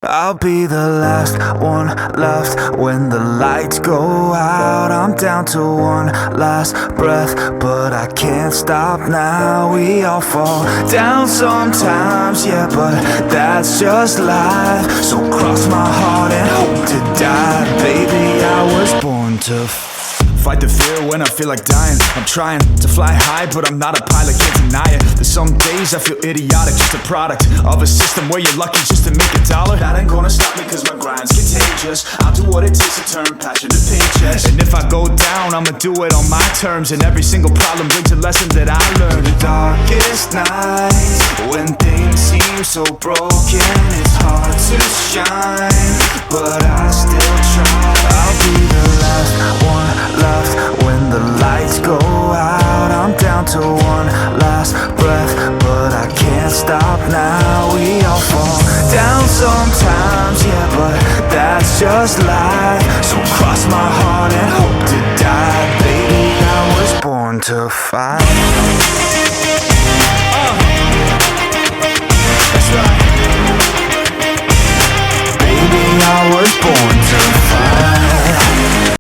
I'll be the last one left when the lights go out. I'm down to one last breath, but I can't stop now. We all fall down sometimes, yeah, but that's just life. So cross my heart and hope to die. Baby, I was born to fight the fear when I feel like dying. I'm trying to fly high, but I'm not a pilot, can't deny it. There's some days I feel idiotic, just a product of a system where you're lucky just to make $1. That ain't gonna stop me cause my grind's contagious. I'll do what it takes to turn passion to paychecks. And if I go down, I'ma do it on my terms. And every single problem brings a lesson that I learned. The darkest nights, when things seem so broken, it's hard to shine, but I still try. I'll be the last one left when the lights go out. I'm down to one last breath, but I can't stop now. We all fall down sometimes, yeah, but that's just life. So cross my heart and hope to die. Baby, I was born to fight.